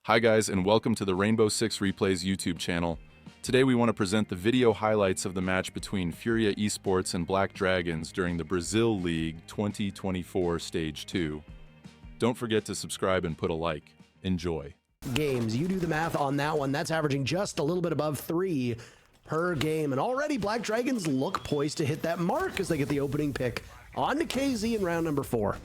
Hi guys, and welcome to the Rainbow Six Replays YouTube channel. Today we want to present the video highlights of the match between FURIA Esports and Black Dragons during the Brazil League 2024 Stage 2. Don't forget to subscribe and put a like. Enjoy. Games, you do the math on that one. That's averaging just a little bit above 3 per game. And already Black Dragons look poised to hit that mark as they get the opening pick on to KZ in round number 4.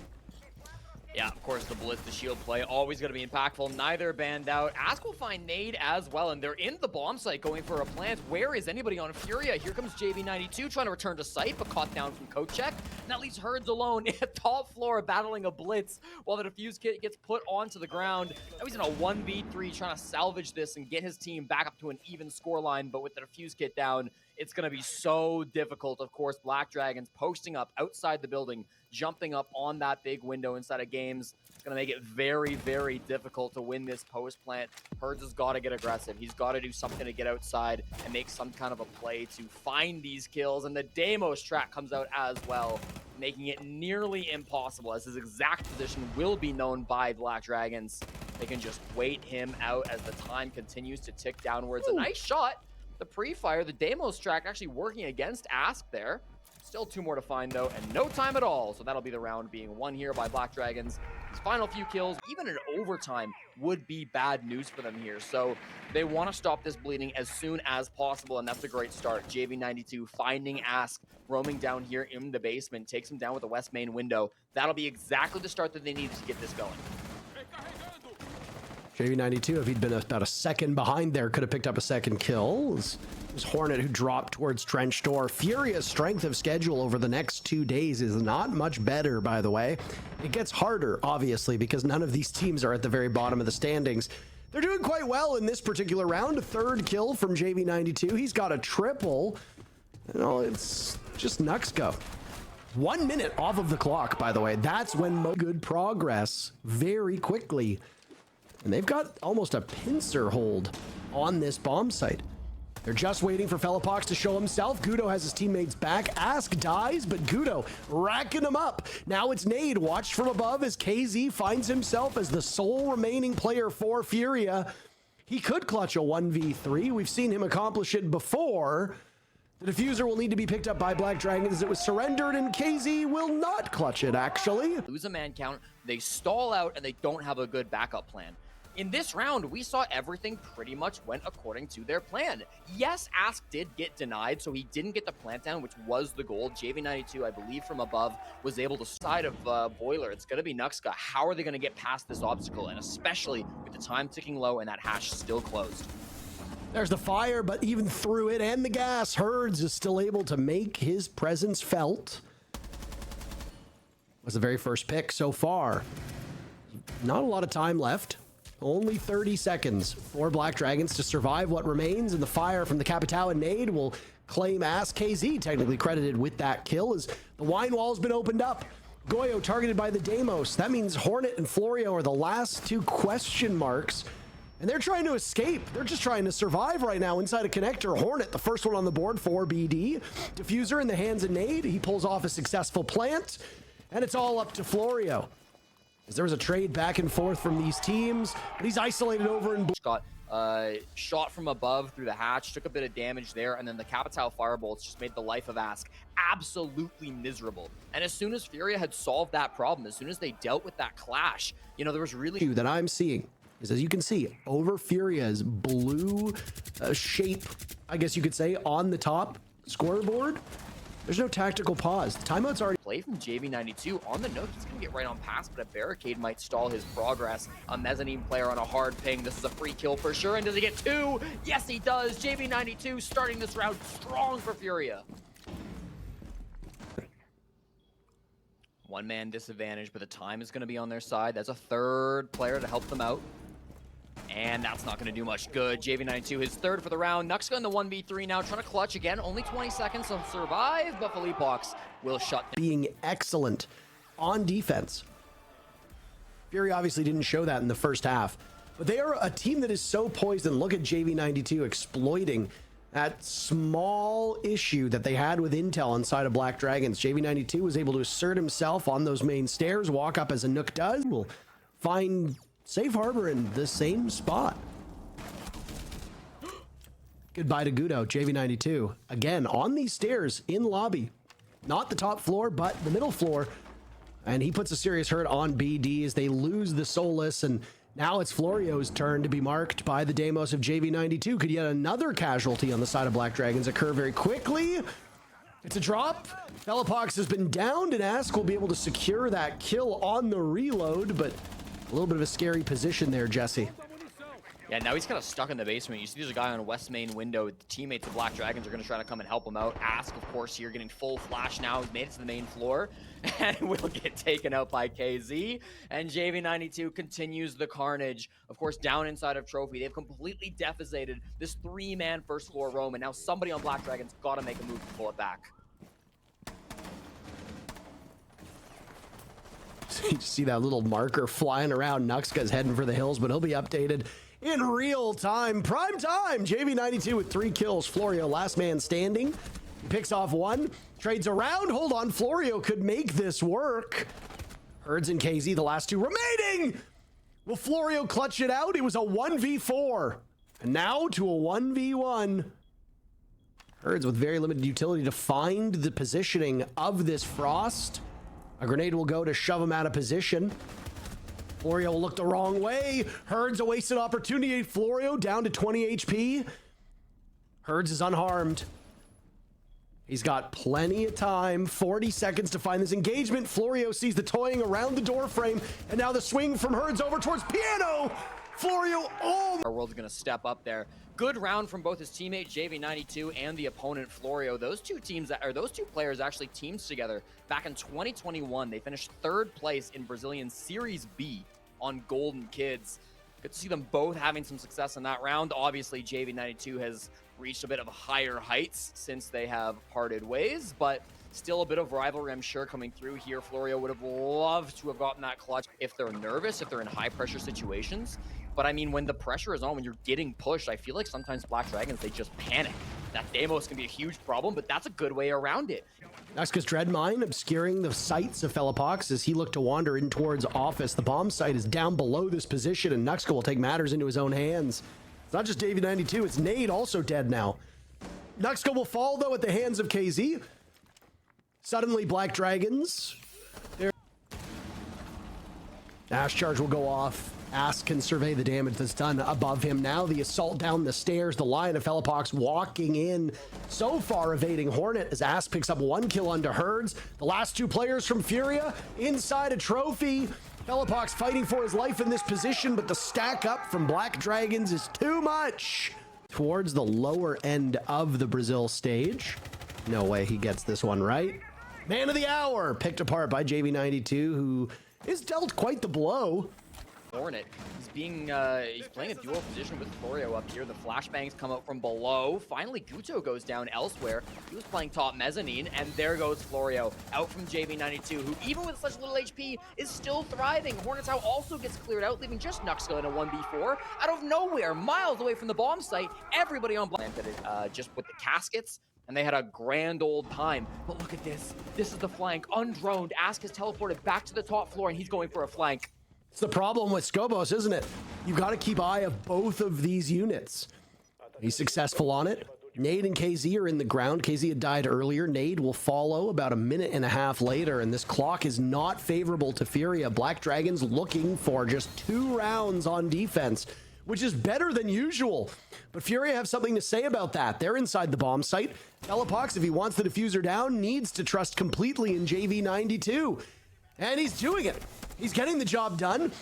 Yeah, of course, the Blitz, the shield play, always going to be impactful. Neither banned out. Ask will find Nade as well, and they're in the bomb site going for a plant. Where is anybody on Furia? Here comes JV92 trying to return to site, but caught down from Kochek. And that leaves Herds alone at top floor battling a Blitz while the defuse kit gets put onto the ground. Now he's in a 1v3 trying to salvage this and get his team back up to an even scoreline, but with the defuse kit down, it's going to be so difficult. Of course, Black Dragons posting up outside the building, jumping up on that big window inside of games. It's going to make it very, very difficult to win this post plant. Herds has got to get aggressive. He's got to do something to get outside and make some kind of a play to find these kills. And the Demos track comes out as well, making it nearly impossible, as his exact position will be known by Black Dragons. They can just wait him out as the time continues to tick downwards. A nice shot. The pre-fire, the Demos track actually working against Ask there. Still 2 more to find though, and no time at all. So that'll be the round being won here by Black Dragons. His final few kills, even in overtime, would be bad news for them here. So they want to stop this bleeding as soon as possible, and that's a great start. JV92 finding Ask, roaming down here in the basement, takes him down with the west main window. That'll be exactly the start that they needed to get this going. JV92, if he'd been about a second behind there, could have picked up a second kill. It was Hornet who dropped towards Trench Door. Furia's strength of schedule over the next 2 days is not much better, by the way. It gets harder, obviously, because none of these teams are at the very bottom of the standings. They're doing quite well in this particular round. A 3rd kill from JV92. He's got a triple. You know, it's just Nux go. 1 minute off of the clock, by the way. That's when good progress very quickly. And they've got almost a pincer hold on this bomb site. They're just waiting for Felipox to show himself. Gudo has his teammates back. Ask dies, but Gudo racking him up. Now it's Nade, watched from above as KZ finds himself as the sole remaining player for Furia. He could clutch a 1v3. We've seen him accomplish it before. The diffuser will need to be picked up by Black Dragons. It was surrendered, and KZ will not clutch it, actually. Lose a man count, they stall out, and they don't have a good backup plan. In this round, we saw everything pretty much went according to their plan. Yes, Ask did get denied, so he didn't get the plant down, which was the goal. JV92, I believe from above, was able to side of Boiler. It's going to be Nuxka. How are they going to get past this obstacle? And especially with the time ticking low and that hash still closed. There's the fire, but even through it and the gas, Herds is still able to make his presence felt. Was the very first pick so far. Not a lot of time left. Only 30 seconds for Black Dragons to survive what remains, and the fire from the Capitao and Nade will claim Ask. KZ technically credited with that kill as the wine wall has been opened up. Goyo targeted by the Demos. That means Hornet and Florio are the last 2 question marks, and they're trying to escape. They're just trying to survive right now inside a connector. Hornet, the first one on the board for BD. Diffuser in the hands of Nade. He pulls off a successful plant, and it's all up to Florio. There was a trade back and forth from these teams, but he's isolated over in got shot from above through the hatch, took a bit of damage there, and then the Capitao firebolts just made the life of Ask absolutely miserable. And as soon as Furia had solved that problem, as soon as they dealt with that clash, you know, there was really that I'm seeing is, as you can see, over Furia's blue shape, I guess you could say, on the top scoreboard. There's no tactical pause. The timeout's already play from JV92 on the note. He's going to get right on past, but a barricade might stall his progress. A mezzanine player on a hard ping. This is a free kill for sure. And does he get 2? Yes, he does. JV92 starting this round strong for Furia. 1-man disadvantage, but the time is going to be on their side. That's a 3rd player to help them out. And that's not going to do much good. JV92, his 3rd for the round. Nuxka in the 1v3 now, trying to clutch again. Only 20 seconds to survive, but Felipox will shut down. Being excellent on defense. Fury obviously didn't show that in the first half, but they are a team that is so poised, and look at JV92 exploiting that small issue that they had with intel inside of Black Dragons. JV92 was able to assert himself on those main stairs, walk up as a Nook does. Will find safe harbor in the same spot. Goodbye to Gudo, JV92. Again, on these stairs in lobby. Not the top floor, but the middle floor. And he puts a serious hurt on BD as they lose the Solus, and now it's Florio's turn to be marked by the Deimos of JV92. Could yet another casualty on the side of Black Dragons occur very quickly? It's a drop. Felipox has been downed, and Ask will be able to secure that kill on the reload, but a little bit of a scary position there, Jesse. Yeah, now he's kind of stuck in the basement. You see there's a guy on West Main window. The teammates of Black Dragons are going to try to come and help him out. Ask, of course, here getting full flash now. He's made it to the main floor and will get taken out by KZ. And JV92 continues the carnage. Of course, down inside of Trophy. They've completely devastated this three-man first floor roam, and now somebody on Black Dragons got to make a move to pull it back. You see that little marker flying around. Nuxka's heading for the hills, but he'll be updated in real time. Prime time. JV92 with 3 kills. Florio, last man standing. He picks off one, trades around. Hold on, Florio could make this work. Herds and KZ, the last 2 remaining. Will Florio clutch it out? It was a 1v4. And now to a 1v1. Herds with very limited utility to find the positioning of this Frost. A grenade will go to shove him out of position. Florio will look the wrong way. Herds a wasted opportunity. Florio down to 20 HP. Herds is unharmed. He's got plenty of time. 40 seconds to find this engagement. Florio sees the toying around the door frame, and now the swing from Herds over towards Piano. Florio, oh! Our world's going to step up there. Good round from both his teammate JV92 and the opponent Florio. Those two players actually teamed together back in 2021. They finished 3rd place in Brazilian Series B on Golden Kids. Good to see them both having some success in that round. Obviously, JV92 has reached a bit of higher heights since they have parted ways, but still a bit of rivalry, I'm sure, coming through here. Florio would have loved to have gotten that clutch if they're nervous, if they're in high-pressure situations. But I mean, when the pressure is on, when you're getting pushed, I feel like sometimes Black Dragons, they just panic. That Deimos can be a huge problem, but that's a good way around it. Nuxka's Dreadmine obscuring the sights of Felipox as he looked to wander in towards office. The bomb site is down below this position, and Nuxka will take matters into his own hands. It's not just JV92, it's Nade also dead now. Nuxka will fall, though, at the hands of KZ. Suddenly, Black Dragons. Ash charge will go off. Ask can survey the damage that's done above him. Now the assault down the stairs. The Lion of Felipox walking in, so far evading Hornet as Ask picks up 1 kill onto Herds. The last 2 players from FURIA inside a trophy. Felipox fighting for his life in this position, but the stack up from Black Dragons is too much. Towards the lower end of the Brazil stage. No way he gets this one right. Man of the hour, picked apart by JV92, who is dealt quite the blow. Hornet, he's playing a dual position with Florio up here. The flashbangs come out from below. Finally, Guto goes down elsewhere. He was playing top mezzanine, and there goes Florio out from JV92, who even with such little HP is still thriving. Hornet's House also gets cleared out, leaving just Nuxka in a 1v4. Out of nowhere, miles away from the bomb site, everybody on planted it just with the caskets. And they had a grand old time. But look at this. This is the flank, undroned. Ask is teleported back to the top floor, and he's going for a flank. It's the problem with Skobos, isn't it? You've got to keep eye of both of these units. He's successful on it. Nade and KZ are in the ground. KZ had died earlier. Nade will follow about a minute and a half later, and this clock is not favorable to FURIA. Black Dragons looking for just 2 rounds on defense, which is better than usual. But FURIA have something to say about that. They're inside the bomb site. Felipox, if he wants the diffuser down, needs to trust completely in JV92. And he's doing it. He's getting the job done.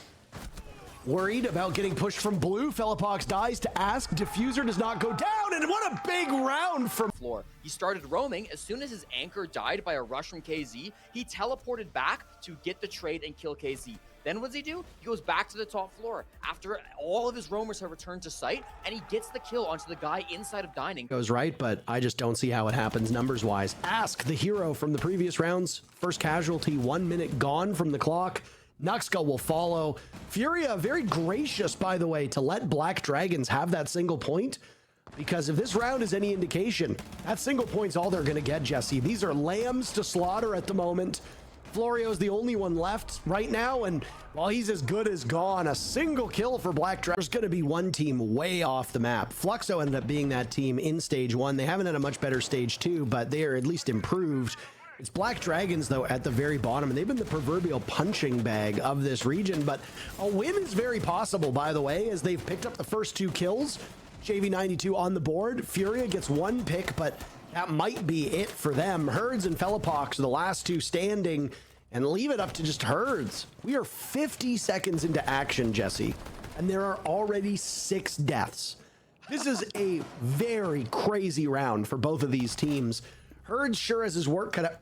Worried about getting pushed from blue. Felipox dies to Ask. Diffuser does not go down. And what a big round from floor. He started roaming. As soon as his anchor died by a rush from KZ, he teleported back to get the trade and kill KZ. Then what does he do? He goes back to the top floor after all of his roamers have returned to site, and he gets the kill onto the guy inside of dining. Goes right, but I just don't see how it happens numbers-wise. Ask, the hero from the previous rounds. First casualty, 1 minute gone from the clock. Nuxka will follow. FURIA, very gracious, by the way, to let Black Dragons have that single point. Because if this round is any indication, that single point's all they're going to get, Jesse. These are lambs to slaughter at the moment. Florio's the only one left right now, and while he's as good as gone, a single kill for Black Dragon. There's going to be one team way off the map. Fluxo ended up being that team in stage 1. They haven't had a much better stage 2, but they are at least improved. It's Black Dragons, though, at the very bottom, and they've been the proverbial punching bag of this region, but a win is very possible, by the way, as they've picked up the first 2 kills. JV92 on the board. FURIA gets 1 pick, but that might be it for them. Herds and Felipox are the last 2 standing, and leave it up to just Herds. We are 50 seconds into action, Jesse, and there are already 6 deaths. This is a very crazy round for both of these teams. Herds sure has his work cut out.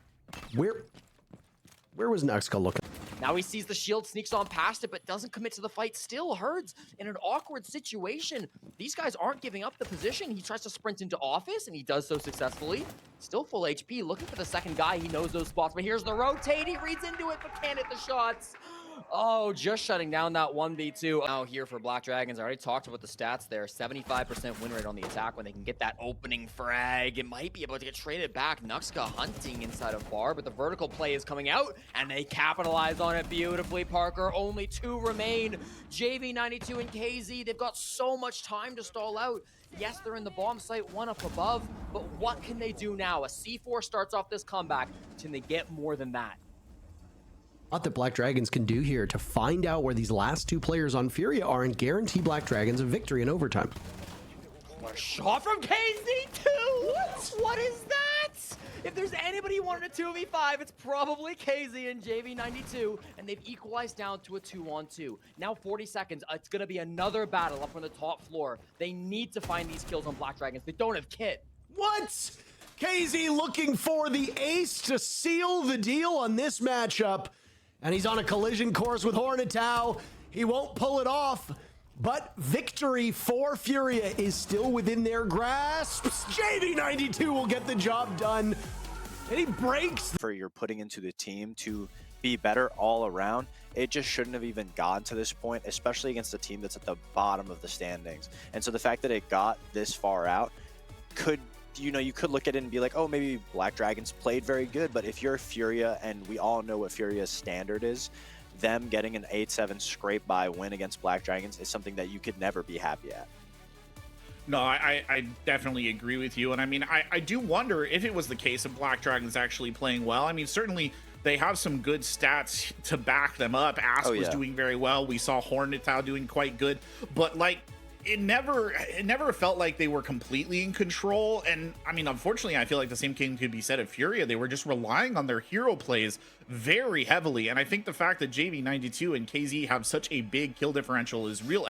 Where was Nuxka looking? Now he sees the shield, sneaks on past it, but doesn't commit to the fight. Still, Herds in an awkward situation. These guys aren't giving up the position. He tries to sprint into office, and he does so successfully. Still full HP, looking for the second guy. He knows those spots, but here's the rotate. He reads into it, but can't hit the shots. Oh, just shutting down that 1v2. Now here for Black Dragons, I already talked about the stats there. 75% win rate on the attack when they can get that opening frag. It might be able to get traded back. Nuxka hunting inside of bar, but the vertical play is coming out, and they capitalize on it beautifully, Parker. Only 2 remain. JV92 and KZ, they've got so much time to stall out. Yes, they're in the bomb site, 1 up above, but what can they do now? A C4 starts off this comeback. Can they get more than that? What that Black Dragons can do here to find out where these last 2 players on FURIA are and guarantee Black Dragons a victory in overtime. What a shot from KZ2! What is that? If there's anybody who wanted a 2v5, it's probably KZ and JV92, and they've equalized down to a 2-on-2. Now 40 seconds, it's gonna be another battle up on the top floor. They need to find these kills on Black Dragons. They don't have kit. What? KZ looking for the ace to seal the deal on this matchup. And he's on a collision course with Hornetau. He won't pull it off, but victory for FURIA is still within their grasps. JV92 will get the job done, and he breaks. For you're putting into the team to be better all around, it just shouldn't have even gotten to this point, especially against a team that's at the bottom of the standings. And so the fact that it got this far out could, you know, you could look at it and be like, oh, maybe Black Dragons played very good, but if you're FURIA, and we all know what FURIA's standard is, them getting an 8-7 scrape by win against Black Dragons is something that you could never be happy at. No, I definitely agree with you. And I mean, I do wonder if it was the case of Black Dragons actually playing well. I mean, certainly they have some good stats to back them up. Ask was doing very well. We saw Hornetau doing quite good, but like, it never felt like they were completely in control. And I mean, unfortunately, I feel like the same thing could be said of FURIA. They were just relying on their hero plays very heavily. And I think the fact that JV92 and KZ have such a big kill differential is real